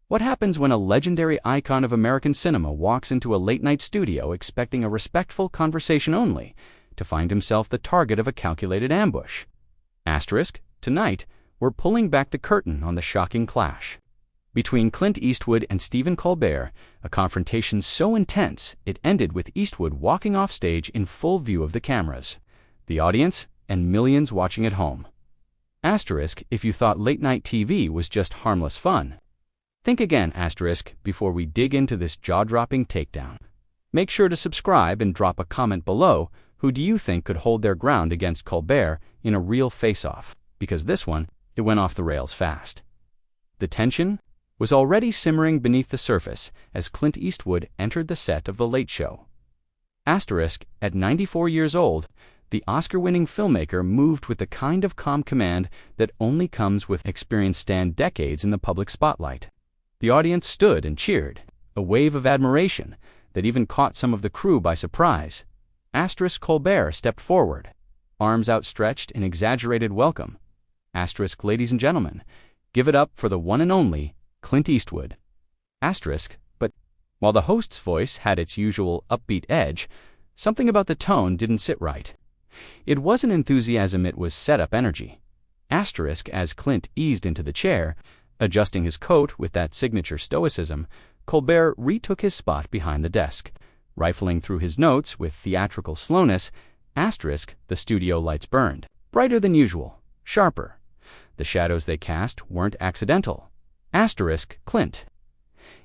What happens when a legendary icon of American cinema walks into a late-night studio expecting a respectful conversation only, to find himself the target of a calculated ambush? Asterisk, tonight, we're pulling back the curtain on the shocking clash between Clint Eastwood and Stephen Colbert, a confrontation so intense it ended with Eastwood walking off stage in full view of the cameras, the audience, and millions watching at home. Asterisk, if you thought late-night TV was just harmless fun. Think again, asterisk, before we dig into this jaw-dropping takedown. Make sure to subscribe and drop a comment below. Who do you think could hold their ground against Colbert in a real face-off? Because this one, it went off the rails fast. The tension was already simmering beneath the surface as Clint Eastwood entered the set of The Late Show. Asterisk, at 94 years old, the Oscar-winning filmmaker moved with the kind of calm command that only comes with experience spanned decades in the public spotlight. The audience stood and cheered, a wave of admiration that even caught some of the crew by surprise. Asterisk, Colbert stepped forward, arms outstretched in exaggerated welcome. Asterisk, ladies and gentlemen, give it up for the one and only Clint Eastwood. Asterisk, but while the host's voice had its usual upbeat edge, something about the tone didn't sit right. It wasn't enthusiasm, it was set-up energy. Asterisk, as Clint eased into the chair, adjusting his coat with that signature stoicism, Colbert retook his spot behind the desk, rifling through his notes with theatrical slowness. Asterisk, the studio lights burned, brighter than usual, sharper. The shadows they cast weren't accidental. Asterisk, Clint.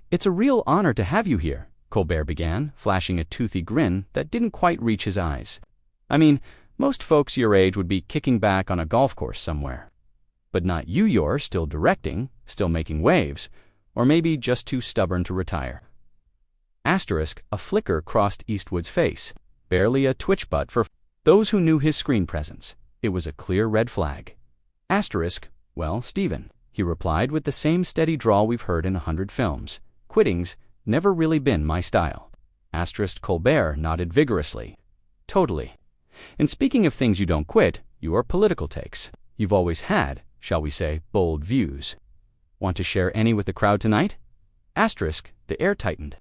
It's a real honor to have you here, Colbert began, flashing a toothy grin that didn't quite reach his eyes. I mean, most folks your age would be kicking back on a golf course somewhere. But not you. You're still directing, still making waves, or maybe just too stubborn to retire. Asterisk, a flicker crossed Eastwood's face, barely a twitch, but for those who knew his screen presence, it was a clear red flag. Asterisk, well, Stephen, he replied with the same steady drawl we've heard in 100 films. Quitting's never really been my style. Asterisk, Colbert nodded vigorously. Totally. And speaking of things you don't quit, your political takes. You've always had, shall we say, bold views. Want to share any with the crowd tonight? Asterisk, the air tightened.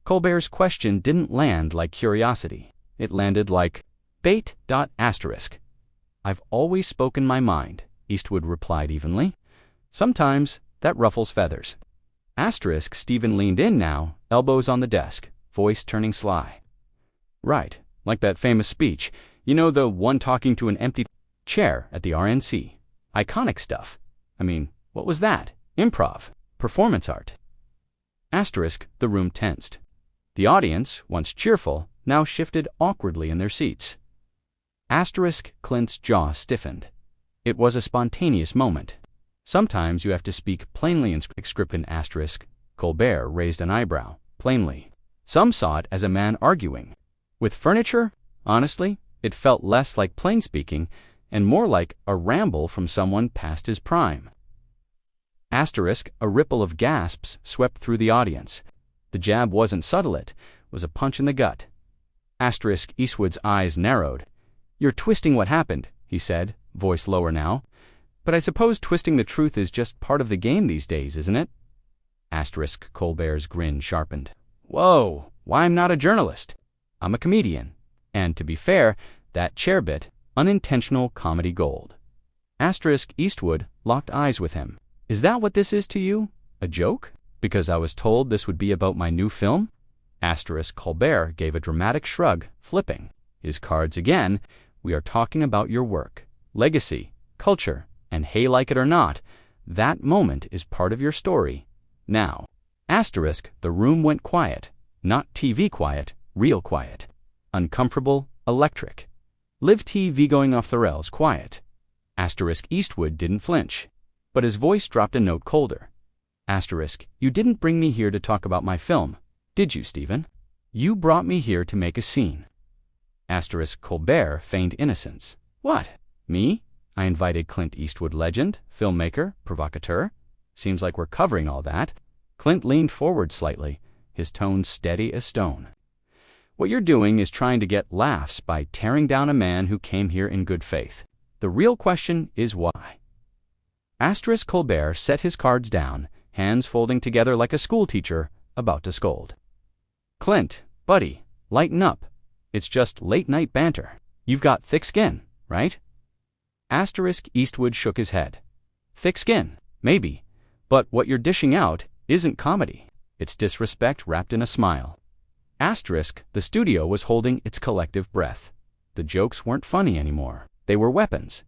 Colbert's question didn't land like curiosity. It landed like bait. Asterisk. I've always spoken my mind, Eastwood replied evenly. Sometimes that ruffles feathers. Asterisk, Stephen leaned in now, elbows on the desk, voice turning sly. Right, like that famous speech. You know, the one talking to an empty chair at the RNC. Iconic stuff. I mean, what was that? Improv. Performance art. Asterisk, the room tensed. The audience, once cheerful, now shifted awkwardly in their seats. Asterisk, Clint's jaw stiffened. It was a spontaneous moment. Sometimes you have to speak plainly in scripted. Asterisk, Colbert raised an eyebrow, plainly. Some saw it as a man arguing. With furniture, honestly, it felt less like plain speaking and more like a ramble from someone past his prime. Asterisk, a ripple of gasps swept through the audience. The jab wasn't subtle, it was a punch in the gut. Asterisk, Eastwood's eyes narrowed. You're twisting what happened, he said, voice lower now. But I suppose twisting the truth is just part of the game these days, isn't it? Asterisk, Colbert's grin sharpened. Whoa, why, I'm not a journalist. I'm a comedian. And to be fair, that chair bit, unintentional comedy gold. Asterisk, Eastwood locked eyes with him. Is that what this is to you? A joke? Because I was told this would be about my new film? Asterisk, Colbert gave a dramatic shrug, flipping his cards again. We are talking about your work, legacy, culture, and hey, like it or not, that moment is part of your story. Now. Asterisk, the room went quiet. Not TV quiet, real quiet. Uncomfortable, electric. Live TV going off the rails quiet. Asterisk, Eastwood didn't flinch, but his voice dropped a note colder. Asterisk, you didn't bring me here to talk about my film, did you, Stephen? You brought me here to make a scene. Asterisk, Colbert feigned innocence. What? Me? I invited Clint Eastwood, legend, filmmaker, provocateur. Seems like we're covering all that. Clint leaned forward slightly, his tone steady as stone. What you're doing is trying to get laughs by tearing down a man who came here in good faith. The real question is why. Asterisk, Colbert set his cards down, hands folding together like a schoolteacher about to scold. Clint, buddy, lighten up. It's just late-night banter. You've got thick skin, right? Eastwood shook his head. Thick skin, maybe, but what you're dishing out isn't comedy. It's disrespect wrapped in a smile. The studio was holding its collective breath. The jokes weren't funny anymore. They were weapons.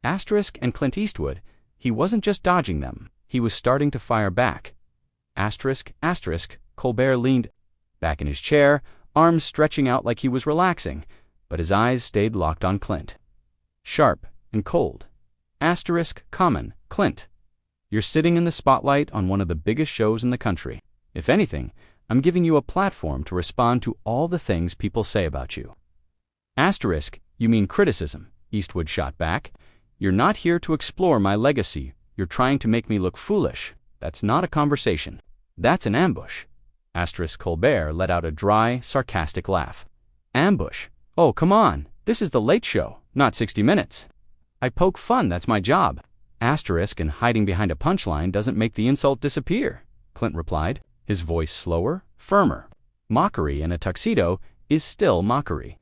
And Clint Eastwood, he wasn't just dodging them. He was starting to fire back. Colbert leaned back in his chair, arms stretching out like he was relaxing, but his eyes stayed locked on Clint. Sharp and cold. Clint. You're sitting in the spotlight on one of the biggest shows in the country. If anything, I'm giving you a platform to respond to all the things people say about you. You mean criticism, Eastwood shot back. You're not here to explore my legacy. You're trying to make me look foolish. That's not a conversation. That's an ambush. Colbert let out a dry, sarcastic laugh. Ambush? Oh, come on. This is the Late Show, not 60 Minutes. I poke fun, that's my job. And hiding behind a punchline doesn't make the insult disappear, Clint replied, his voice slower, firmer. Mockery in a tuxedo is still mockery.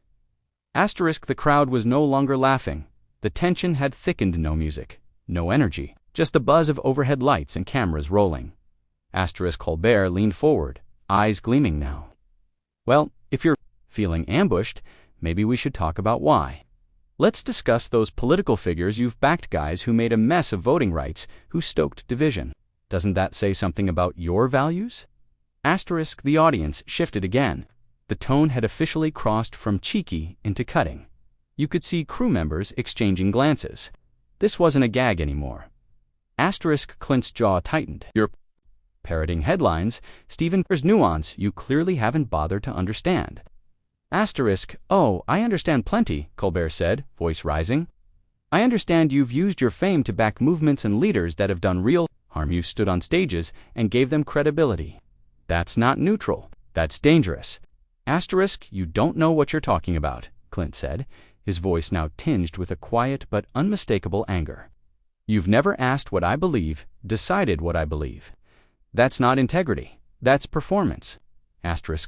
The crowd was no longer laughing. The tension had thickened. No music, no energy, just the buzz of overhead lights and cameras rolling. Colbert leaned forward, eyes gleaming now. Well, if you're feeling ambushed, maybe we should talk about why. Let's discuss those political figures you've backed, guys who made a mess of voting rights, who stoked division. Doesn't that say something about your values? The audience shifted again. The tone had officially crossed from cheeky into cutting. You could see crew members exchanging glances. This wasn't a gag anymore. Clint's jaw tightened. You're parroting headlines, Stephen Colbert's nuance you clearly haven't bothered to understand. Oh, I understand plenty, Colbert said, voice rising. I understand you've used your fame to back movements and leaders that have done real harm. You stood on stages and gave them credibility. That's not neutral. That's dangerous. You don't know what you're talking about, Clint said, his voice now tinged with a quiet but unmistakable anger. You've never asked what I believe, decided what I believe. That's not integrity. That's performance.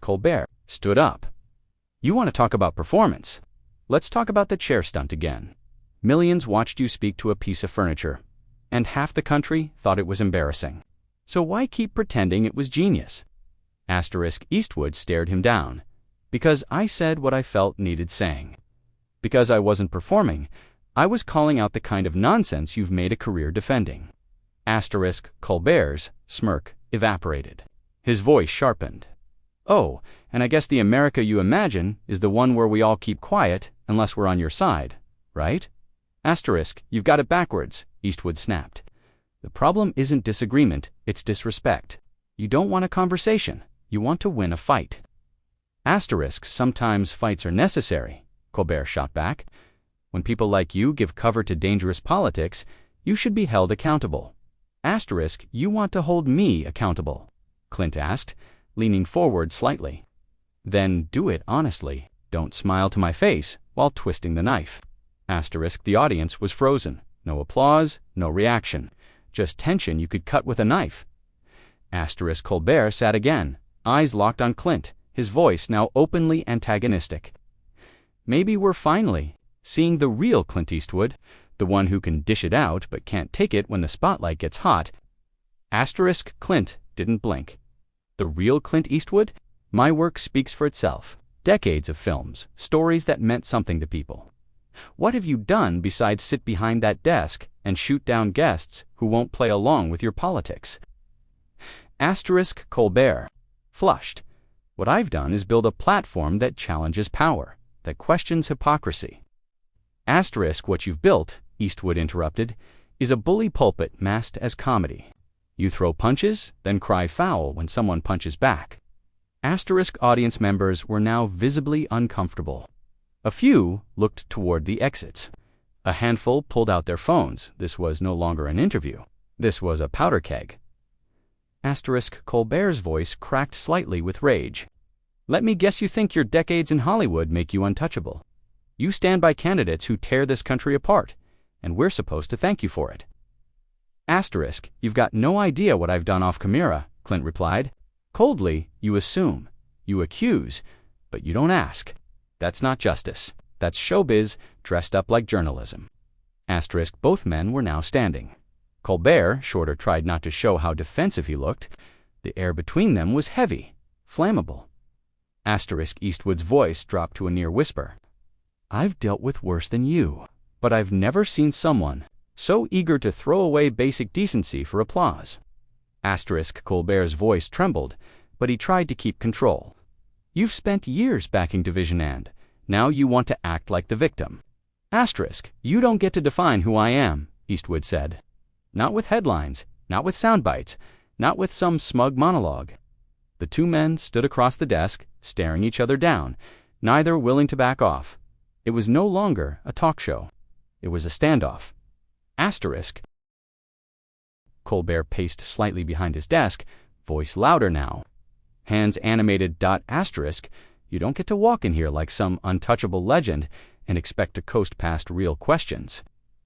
Colbert stood up. You want to talk about performance? Let's talk about the chair stunt again. Millions watched you speak to a piece of furniture, and half the country thought it was embarrassing. So why keep pretending it was genius? Eastwood stared him down. Because I said what I felt needed saying. Because I wasn't performing, I was calling out the kind of nonsense you've made a career defending. Colbert's smirk evaporated. His voice sharpened. Oh, and I guess the America you imagine is the one where we all keep quiet unless we're on your side, right? You've got it backwards, Eastwood snapped. The problem isn't disagreement, it's disrespect. You don't want a conversation, you want to win a fight. Sometimes fights are necessary, Colbert shot back. When people like you give cover to dangerous politics, you should be held accountable. You want to hold me accountable? Clint asked, leaning forward slightly. Then do it honestly. Don't smile to my face while twisting the knife. The audience was frozen. No applause, no reaction. Just tension you could cut with a knife. Colbert sat again, eyes locked on Clint, his voice now openly antagonistic. Maybe we're finally seeing the real Clint Eastwood, the one who can dish it out but can't take it when the spotlight gets hot. Clint didn't blink. The real Clint Eastwood? My work speaks for itself. Decades of films, stories that meant something to people. What have you done besides sit behind that desk and shoot down guests who won't play along with your politics? Colbert flushed. What I've done is build a platform that challenges power, that questions hypocrisy. What you've built, Eastwood interrupted, is a bully pulpit masked as comedy. You throw punches, then cry foul when someone punches back. Audience members were now visibly uncomfortable. A few looked toward the exits. A handful pulled out their phones. This was no longer an interview. This was a powder keg. Colbert's voice cracked slightly with rage. Let me guess you think your decades in Hollywood make you untouchable. You stand by candidates who tear this country apart, and we're supposed to thank you for it. Asterisk, you've got no idea what I've done off camera, Clint replied. Coldly, you assume, you accuse, but you don't ask. That's not justice. That's showbiz dressed up like journalism. Asterisk, both men were now standing. Colbert, shorter, tried not to show how defensive he looked. The air between them was heavy, flammable. Asterisk, Eastwood's voice dropped to a near whisper. I've dealt with worse than you, but I've never seen someone so eager to throw away basic decency for applause. Asterisk, Colbert's voice trembled, but he tried to keep control. You've spent years backing Division and now you want to act like the victim. Asterisk, you don't get to define who I am, Eastwood said. Not with headlines, not with sound bites, not with some smug monologue. The two men stood across the desk, staring each other down, neither willing to back off. It was no longer a talk show. It was a standoff. Asterisk. Colbert paced slightly behind his desk, voice louder now. Hands animated. Asterisk. You don't get to walk in here like some untouchable legend and expect to coast past real questions.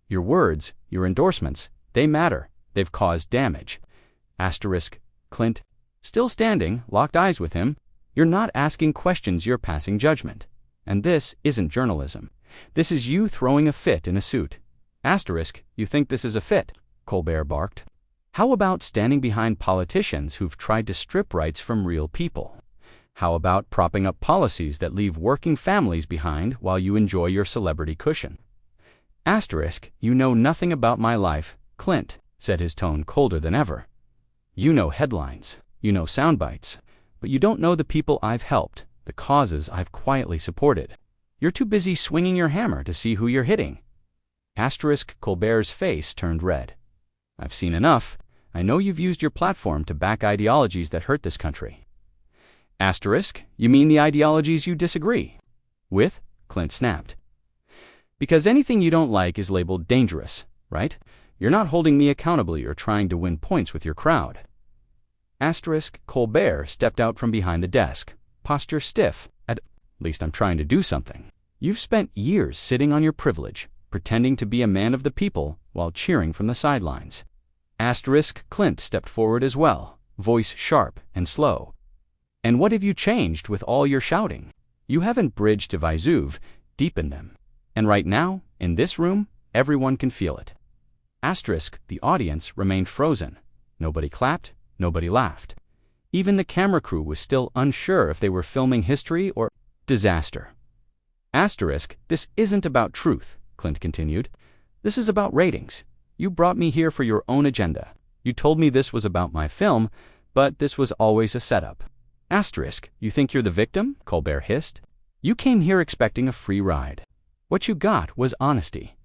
Your words, your endorsements, they matter. They've caused damage. Asterisk. Clint, still standing, locked eyes with him. You're not asking questions, you're passing judgment. And this isn't journalism. This is you throwing a fit in a suit. Asterisk, you think this is a fit? Colbert barked. How about standing behind politicians who've tried to strip rights from real people? How about propping up policies that leave working families behind while you enjoy your celebrity cushion? Asterisk, you know nothing about my life, Clint, said his tone colder than ever. You know headlines, you know sound bites, but you don't know the people I've helped, the causes I've quietly supported. You're too busy swinging your hammer to see who you're hitting. Asterisk, Colbert's face turned red. I've seen enough. I know you've used your platform to back ideologies that hurt this country. Asterisk, you mean the ideologies you disagree with? Clint snapped. Because anything you don't like is labeled dangerous, right? You're not holding me accountable, you're trying to win points with your crowd. Asterisk, Colbert stepped out from behind the desk, posture stiff. At least I'm trying to do something. You've spent years sitting on your privilege, pretending to be a man of the people while cheering from the sidelines. Asterisk, Clint stepped forward as well, voice sharp and slow. And what have you changed with all your shouting? You haven't bridged divides, you've deepened them. And right now, in this room, everyone can feel it. Asterisk, the audience remained frozen. Nobody clapped, nobody laughed. Even the camera crew was still unsure if they were filming history or disaster. Asterisk, this isn't about truth, Clint continued. This is about ratings. You brought me here for your own agenda. You told me this was about my film, but this was always a setup. Asterisk, you think you're the victim? Colbert hissed. You came here expecting a free ride. What you got was honesty.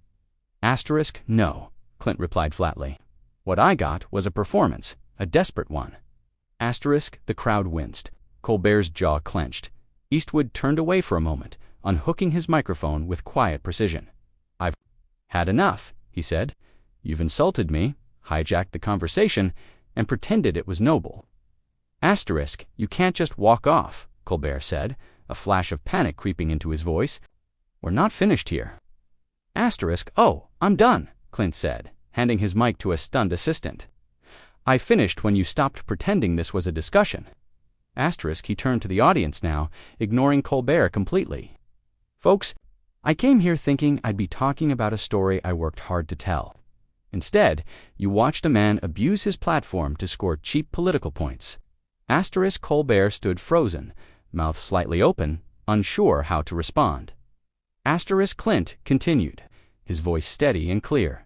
Asterisk, no, Clint replied flatly. What I got was a performance, a desperate one. Asterisk, the crowd winced. Colbert's jaw clenched. Eastwood turned away for a moment, unhooking his microphone with quiet precision. I've had enough, he said. You've insulted me, hijacked the conversation, and pretended it was noble. Asterisk, you can't just walk off, Colbert said, a flash of panic creeping into his voice. We're not finished here. Asterisk, oh, I'm done, Clint said, handing his mic to a stunned assistant. I finished when you stopped pretending this was a discussion. Asterisk, he turned to the audience now, ignoring Colbert completely. Folks, I came here thinking I'd be talking about a story I worked hard to tell. Instead, you watched a man abuse his platform to score cheap political points. Asterisk, Colbert stood frozen, mouth slightly open, unsure how to respond. Asterisk, Clint continued, his voice steady and clear.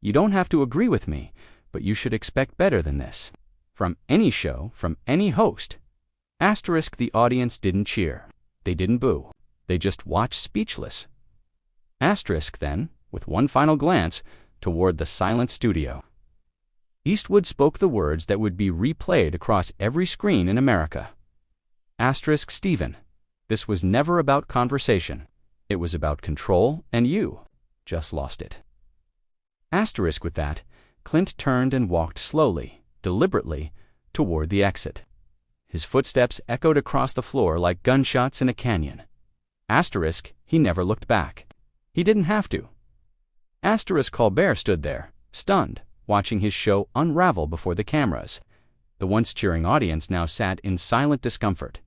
You don't have to agree with me, but you should expect better than this. From any show, from any host. Asterisk, the audience didn't cheer. They didn't boo. They just watched speechless. Asterisk, then, with one final glance, toward the silent studio. Eastwood spoke the words that would be replayed across every screen in America. Asterisk, Stephen, this was never about conversation. It was about control, and you just lost it. Asterisk, with that, Clint turned and walked slowly, deliberately, toward the exit. His footsteps echoed across the floor like gunshots in a canyon. Asterisk, he never looked back. He didn't have to. Asterisk, Colbert stood there, stunned, watching his show unravel before the cameras. The once cheering audience now sat in silent discomfort.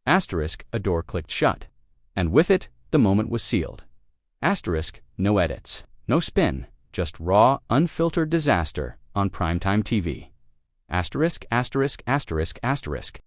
Asterisk, a door clicked shut. And with it, the moment was sealed. Asterisk, no edits, no spin, just raw, unfiltered disaster on primetime TV. Asterisk, asterisk, asterisk, asterisk.